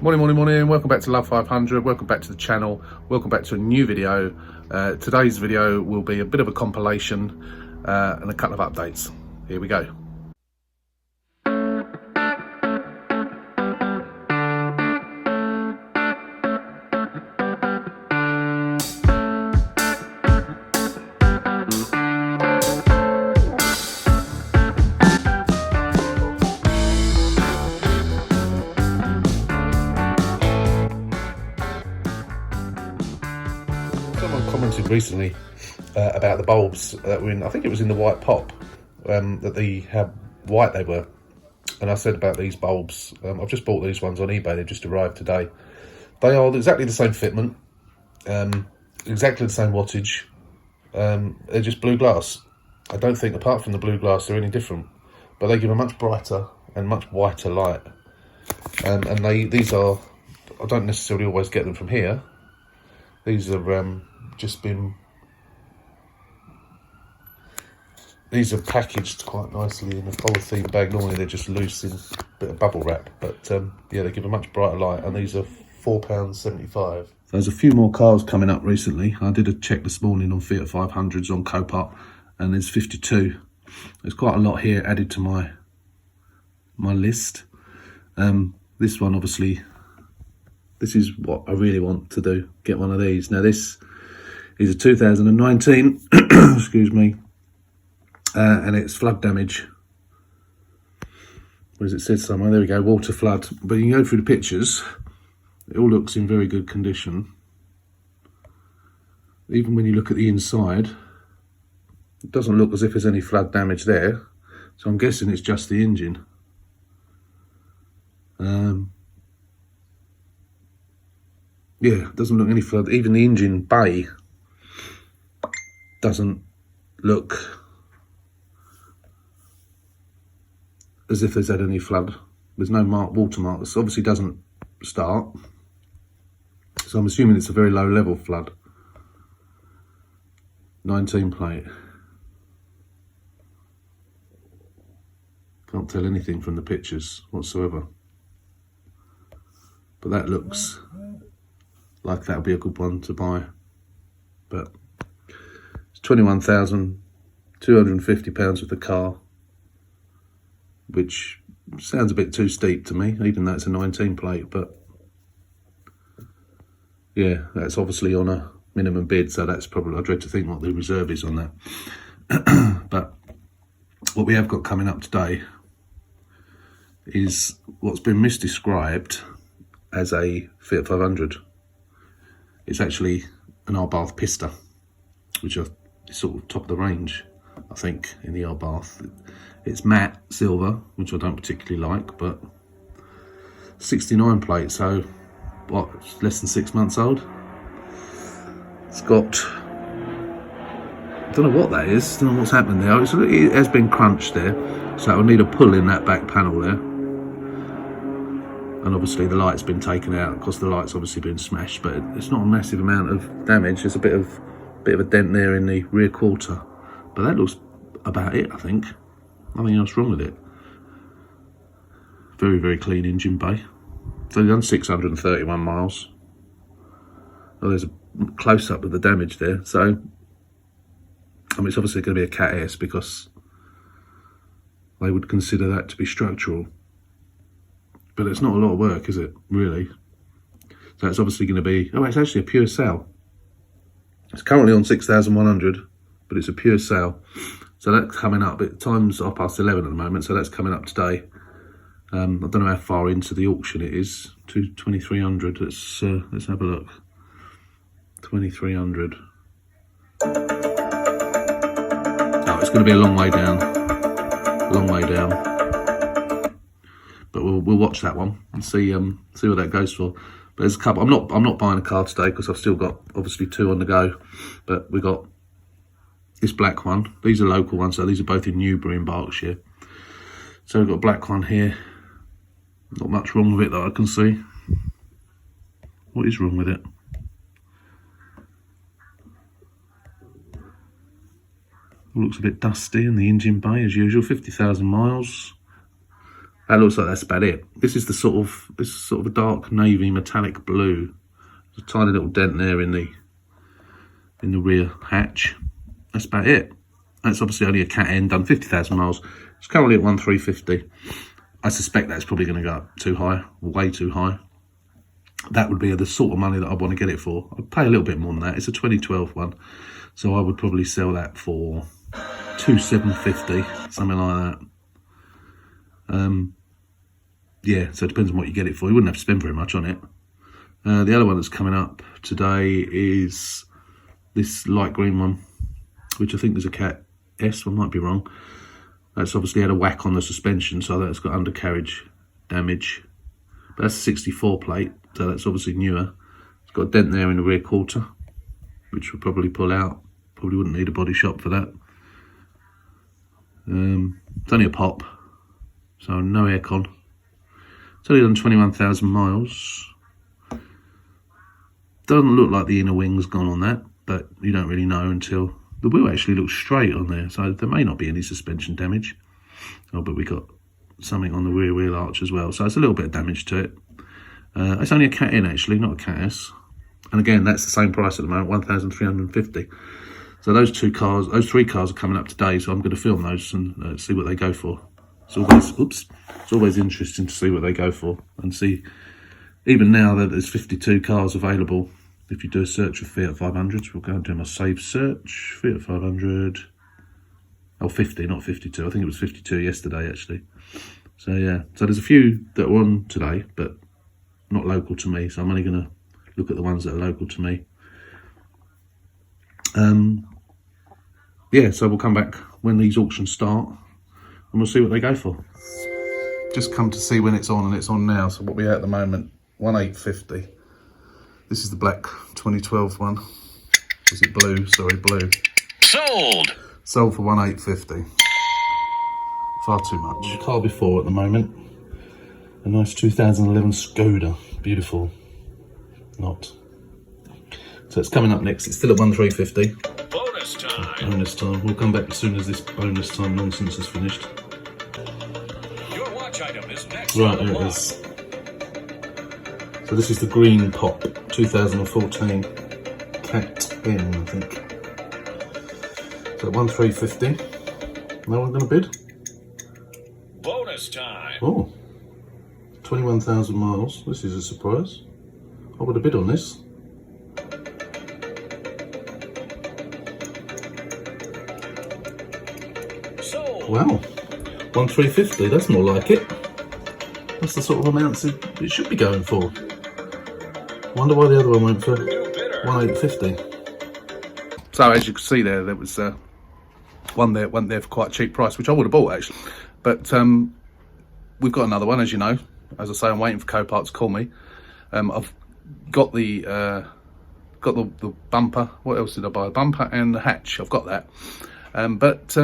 Morning. Welcome back to Love 500. Welcome back to the channel. Welcome back to a new video. Today's video will be a bit of a compilation and a couple of updates. Here we go. Someone commented recently about the bulbs that were in, I think it was in the white pop, how white they were. And I said about these bulbs, I've just bought these ones on eBay, they've just arrived today. They are exactly the same fitment, exactly the same wattage, they're just blue glass. I don't think, apart from the blue glass, they're any different, but they give a much brighter and much whiter light. And these are, I don't necessarily always get them from here. These are these are packaged quite nicely in a polythene bag. Normally they're just loose in a bit of bubble wrap, but yeah, they give a much brighter light, and these are £4.75. There's a few more cars coming up recently. I did a check this morning on Fiat 500s on Copart, and there's 52. There's quite a lot here added to my list. This one, obviously, this is what I really want to do, get one of these. Now this is a 2019, excuse me, and it's flood damage. Where does it say somewhere? There we go, water flood. But you can go through the pictures, it all looks in very good condition. Even when you look at the inside, it doesn't look as if there's any flood damage there. So I'm guessing it's just the engine. Yeah, it doesn't look any flood. Even the engine bay doesn't look as if there's had any flood. There's no watermark. This obviously doesn't start. So I'm assuming it's a very low level flood. 19 plate. Can't tell anything from the pictures whatsoever. But that looks like that would be a good one to buy. But it's £21,250 with the car, which sounds a bit too steep to me, even though it's a 19 plate. But yeah, that's obviously on a minimum bid, so that's probably, I dread to think what the reserve is on that. But what we have got coming up today is what's been misdescribed as a Fiat 500. It's actually an Abarth Pista, which is sort of top of the range, I think, in the Abarth. It's matte silver, which I don't particularly like, but 69 plate, so what, it's less than 6 months old. It's got, I don't know what that is, I don't know what's happened there. It has been crunched there, so it'll need a pull in that back panel there. And obviously the light's been taken out, because the light's obviously been smashed, but it's not a massive amount of damage. There's a bit of a dent there in the rear quarter, but that looks about it, I think. Nothing else wrong with it. Very, very clean engine bay. It's only done 631 miles. Oh, there's a close-up of the damage there. So, I mean, it's obviously going to be a Cat S, because they would consider that to be structural. But it's not a lot of work, is it, really? So it's obviously going to be, oh, it's actually a pure sale. It's currently on 6,100, but it's a pure sale. So that's coming up, time's 11:30 at the moment, so that's coming up today. I don't know how far into the auction it is, to 2,300. Let's have a look. 2,300. Oh, it's going to be a long way down. But we'll watch that one and see what that goes for. But there's a couple. I'm not buying a car today, because I've still got obviously 2 on the go. But we got this black one. These are local ones, so these are both in Newbury in Berkshire. So we've got a black one here. Not much wrong with it that I can see. What is wrong with it? It looks a bit dusty in the engine bay as usual. 50,000 miles. That looks like that's about it. This is sort of a dark navy metallic blue. There's a tiny little dent there in the rear hatch. That's about it. That's obviously only a Cat N, done 50,000 miles. It's currently at 1,350. I suspect that's probably going to go up too high, way too high. That would be the sort of money that I want to get it for. I'd pay a little bit more than that. It's a 2012 one, so I would probably sell that for 2,750, something like that. Yeah, so it depends on what you get it for. You wouldn't have to spend very much on it. The other one that's coming up today is this light green one, which I think is a Cat S. I might be wrong. That's obviously had a whack on the suspension, so that's got undercarriage damage. But that's a 64 plate, so that's obviously newer. It's got a dent there in the rear quarter, which would probably pull out. Probably wouldn't need a body shop for that. It's only a pop, so no aircon. It's only done 21,000 miles. Doesn't look like the inner wing's gone on that, but you don't really know until... The wheel actually looks straight on there, so there may not be any suspension damage. Oh, but we got something on the rear wheel arch as well, so it's a little bit of damage to it. It's only a Cat N actually, not a Cat S. And again, that's the same price at the moment, 1,350. So those three cars are coming up today, so I'm going to film those and see what they go for. It's always interesting to see what they go for and see. Even now that there's 52 cars available. If you do a search of Fiat 500s, we'll go and do my save search. Fiat 500. Oh, 50, not 52. I think it was 52 yesterday, actually. So, yeah. So there's a few that are on today, but not local to me. So I'm only going to look at the ones that are local to me. Yeah, so we'll come back when these auctions start and we'll see what they go for. Just come to see when it's on, and it's on now. So what we at the moment, 1,850. This is the black 2012 one. Is it blue? Sorry, blue. Sold! Sold for 1,850. Far too much. The car before at the moment. A nice 2011 Skoda. Beautiful. Not. So it's coming up next. It's still at 1,350. Bonus time! Bonus time. We'll come back as soon as this bonus time nonsense is finished. Your watch item is next. Right, there it is. So this is the green pop 2014 Cat N, I think. So 1,350. No one going to bid? Bonus time. Oh, 21,000 miles. This is a surprise. I would have bid on this. Sold. Wow, 1,350. That's more like it. That's the sort of amounts it should be going for. Wonder why the other one went for 1,850. So as you can see there was one there went there for quite a cheap price, which I would have bought actually. But we've got another one, as you know. As I say, I'm waiting for Copart to call me. I've got the bumper. What else did I buy? The bumper and the hatch. I've got that. But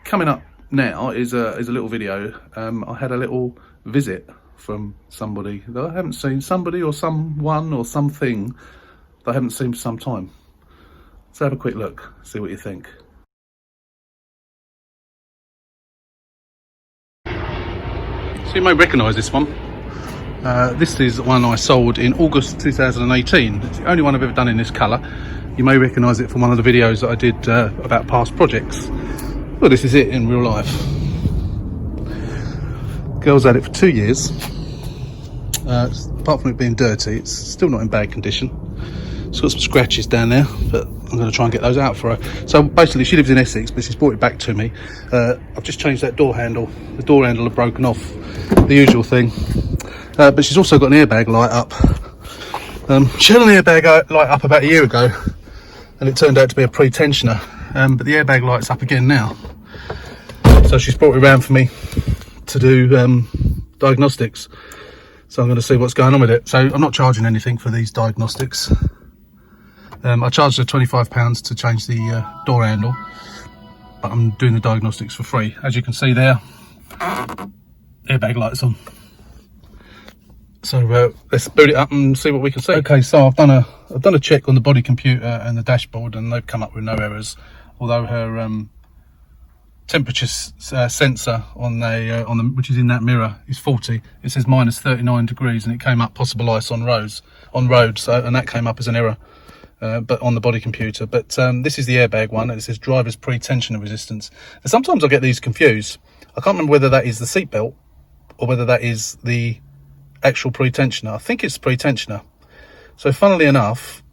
coming up now is a little video. I had a little visit from somebody that I haven't seen, somebody or someone or something that I haven't seen for some time. So have a quick look, see what you think. So you may recognise this one. This is one I sold in August 2018. It's the only one I've ever done in this colour. You may recognise it from one of the videos that I did about past projects. Well, this is it in real life. Girl's had it for 2 years. Apart from it being dirty, it's still not in bad condition. It's got some scratches down there, but I'm going to try and get those out for her. So basically, she lives in Essex, but she's brought it back to me. I've just changed that door handle. The door handle had broken off, the usual thing. But she's also got an airbag light up. She had an airbag light up about a year ago, and it turned out to be a pre-tensioner. But the airbag light's up again now. So she's brought it around for me to do diagnostics. So I'm going to see what's going on with it. So I'm not charging anything for these diagnostics. I charged her £25 to change the door handle, but I'm doing the diagnostics for free. As you can see there, airbag lights on. So let's boot it up and see what we can see. Okay, so I've done a check on the body computer and the dashboard, and they've come up with no errors. Although her temperature sensor on the which is in that mirror is 40. It says minus 39 degrees, and it came up possible ice on road. So, and that came up as an error, but on the body computer. But this is the airbag one, and it says driver's pre-tensioner resistance. And sometimes I get these confused. I can't remember whether that is the seatbelt or whether that is the actual pre-tensioner. I think it's pre-tensioner. So funnily enough,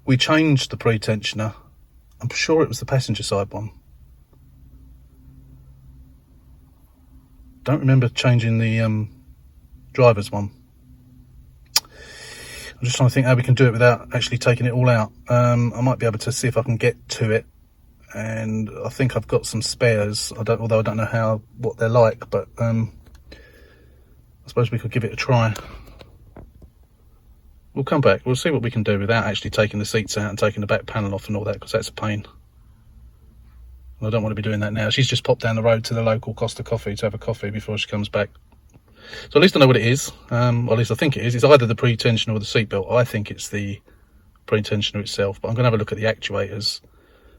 we changed the pre-tensioner. I'm sure it was the passenger side one. Don't remember changing the driver's one. I'm just trying to think how we can do it without actually taking it all out. I might be able to see if I can get to it, and I think I've got some spares. Although I don't know what they're like, but I suppose we could give it a try. We'll come back. We'll see what we can do without actually taking the seats out and taking the back panel off and all that, because that's a pain. I don't want to be doing that now. She's just popped down the road to the local Costa Coffee to have a coffee before she comes back. So at least I know what it is. Or at least I think it is. It's either the pre-tensioner or the seatbelt. I think it's the pre-tensioner itself, but I'm going to have a look at the actuators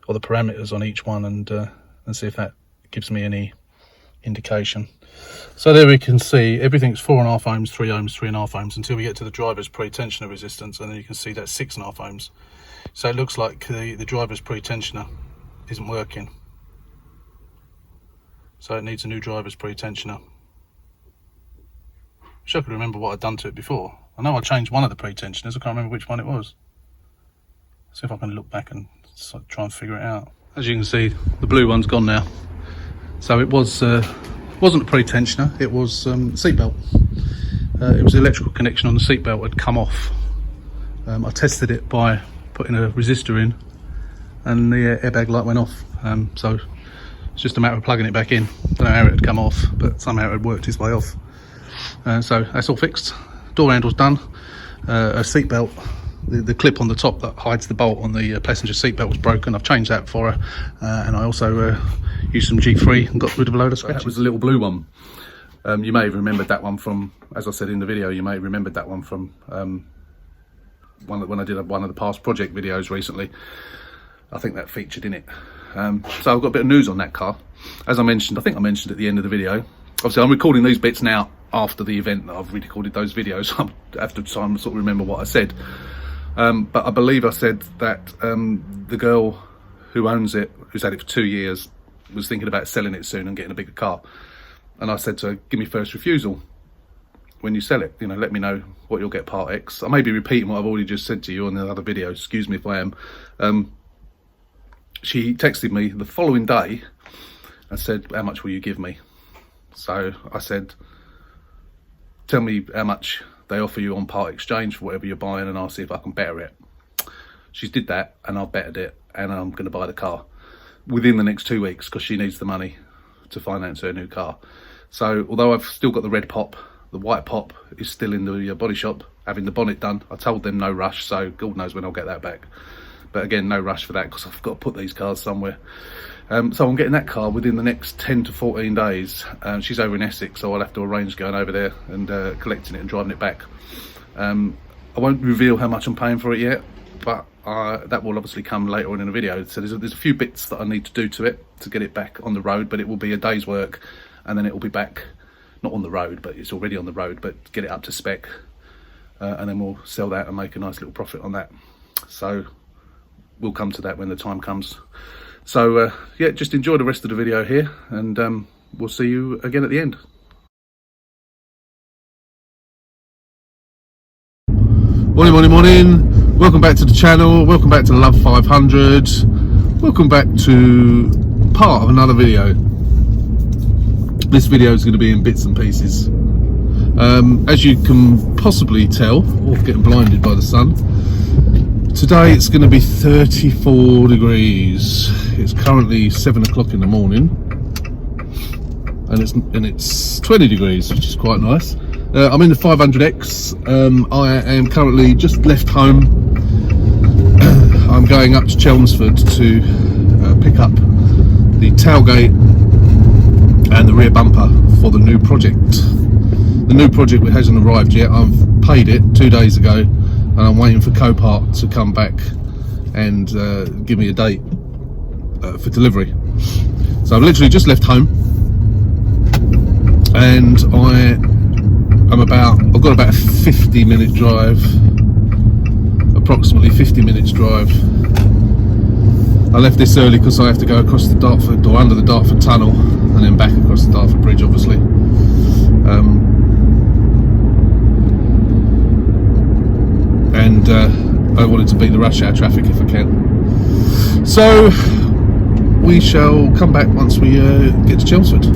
or the parameters on each one and see if that gives me any indication. So there we can see everything's 4.5 ohms, 3 ohms, 3.5 ohms until we get to the driver's pre-tensioner resistance, and then you can see that's 6.5 ohms. So it looks like the driver's pre-tensioner isn't working. So it needs a new driver's pre-tensioner. Wish I could remember what I'd done to it before. I know I changed one of the pre-tensioners, I can't remember which one it was. See if I can look back and try and figure it out. As you can see, the blue one's gone now. So it wasn't a pre-tensioner, it was seatbelt. It was the electrical connection on the seatbelt had come off. I tested it by putting a resistor in, and the airbag light went off. So it's just a matter of plugging it back in. Don't know how it had come off, but somehow it had worked its way off. So that's all fixed. Door handle's done. A seatbelt, the clip on the top that hides the bolt on the passenger seatbelt was broken. I've changed that for her, and I also used some G3 and got rid of a load of scratches. That was the little blue one. You may have remembered that one from, as I said in the video, you may have remembered that one from when I did one of the past project videos recently. I think that featured in it. So I've got a bit of news on that car. As I mentioned, I think I mentioned at the end of the video, obviously I'm recording these bits now after the event that I've recorded those videos. I have to try and sort of remember what I said. But I believe I said that the girl who owns it, who's had it for 2 years, was thinking about selling it soon and getting a bigger car. And I said to her, give me first refusal when you sell it. You know, let me know what you'll get part X. I may be repeating what I've already just said to you on the other video. Excuse me if I am. She texted me the following day and said, how much will you give me? So I said, tell me how much they offer you on part exchange for whatever you're buying, and I'll see if I can better it. She did that, and I bettered it, and I'm going to buy the car within the next 2 weeks, because she needs the money to finance her new car. So although I've still got the red pop, the white pop is still in the body shop having the bonnet done. I told them no rush, so God knows when I'll get that back. But again, no rush for that, because I've got to put these cars somewhere. So I'm getting that car within the next 10 to 14 days. She's over in Essex, so I'll have to arrange going over there and collecting it and driving it back. I won't reveal how much I'm paying for it yet, but that will obviously come later on in the video. So there's a few bits that I need to do to it to get it back on the road, but it will be a day's work, and then it will be back, not on the road, but it's already on the road, but get it up to spec, and then we'll sell that and make a nice little profit on that. So we'll come to that when the time comes. So yeah, just enjoy the rest of the video here, and we'll see you again at the end. Morning. Welcome back to the channel. Welcome back to Love 500. Welcome back to part of another video. This video is going to be in bits and pieces. As you can possibly tell, getting blinded by the sun, today it's going to be 34 degrees. It's currently 7 o'clock in the morning, and it's 20 degrees, which is quite nice. I'm in the 500X. I am currently just left home. I'm going up to Chelmsford to pick up the tailgate and the rear bumper for the new project. The new project hasn't arrived yet. I've paid it 2 days ago, and I'm waiting for Copart to come back and give me a date for delivery. So I've literally just left home, and I've got about a 50-minute drive, approximately 50 minutes drive. I left this early because I have to go across the Dartford, or under the Dartford Tunnel, and then back across the Dartford Bridge, obviously. And I wanted to beat the rush hour traffic if I can. So we shall come back once we get to Chelmsford.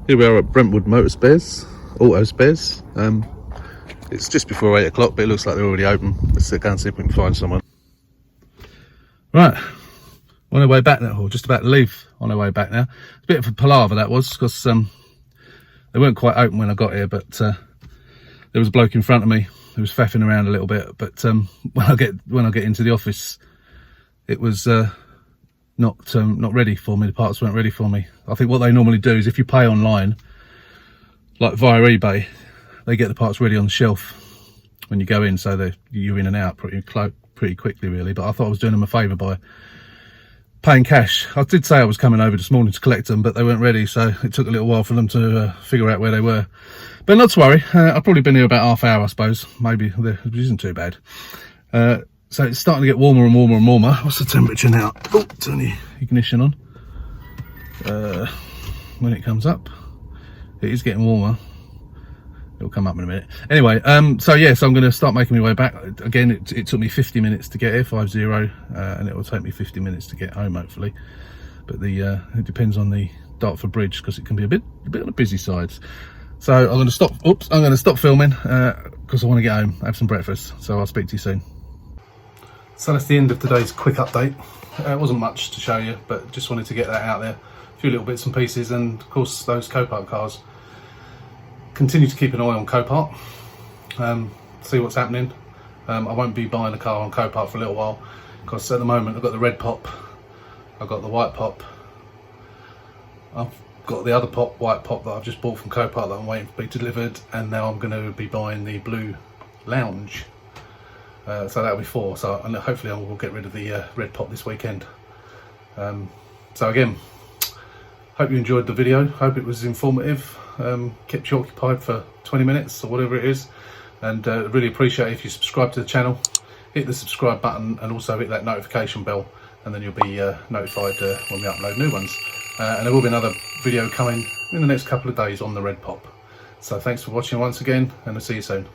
Here we are at Brentwood Auto Spares. It's just before 8 o'clock, but it looks like they're already open. Let's go and see if we can find someone. Right, on our way back now, or just about to leave on our way back now. It's a bit of a palaver that was, because they weren't quite open when I got here, but there was a bloke in front of me who was faffing around a little bit. But when I get into the office, it was not ready for me. The parts weren't ready for me. I think what they normally do is if you pay online, like via eBay, they get the parts ready on the shelf when you go in, so you're in and out pretty quickly, really. But I thought I was doing them a favour by paying cash. I did say I was coming over this morning to collect them, but they weren't ready, so it took a little while for them to figure out where they were. But not to worry, I've probably been here about half hour, I suppose. Maybe, which isn't too bad. So it's starting to get warmer and warmer and warmer. What's the temperature now? Oh, turn the ignition on. When it comes up, it is getting warmer. It'll come up in a minute. Anyway, so I'm going to start making my way back. Again, it took me 50 minutes to get here, 50, and it will take me 50 minutes to get home, hopefully. But it depends on the Dartford Bridge, because it can be a bit on the busy side. So I'm going to stop. Oops, I'm going to stop filming because I want to get home, have some breakfast. So I'll speak to you soon. So that's the end of today's quick update. It wasn't much to show you, but just wanted to get that out there. A few little bits and pieces, and of course those Copart cars. Continue to keep an eye on Copart, see what's happening. I won't be buying a car on Copart for a little while, because at the moment I've got the red pop, I've got the white pop, I've got the other white pop that I've just bought from Copart that I'm waiting to be delivered, and now I'm going to be buying the blue lounge. So that'll be 4. So hopefully I will get rid of the red pop this weekend. So again, hope you enjoyed the video. Hope it was informative. Kept you occupied for 20 minutes or whatever it is, and really appreciate it if you subscribe to the channel, hit the subscribe button, and also hit that notification bell, and then you'll be notified when we upload new ones. And there will be another video coming in the next couple of days on the red pop. So thanks for watching once again, and I'll see you soon.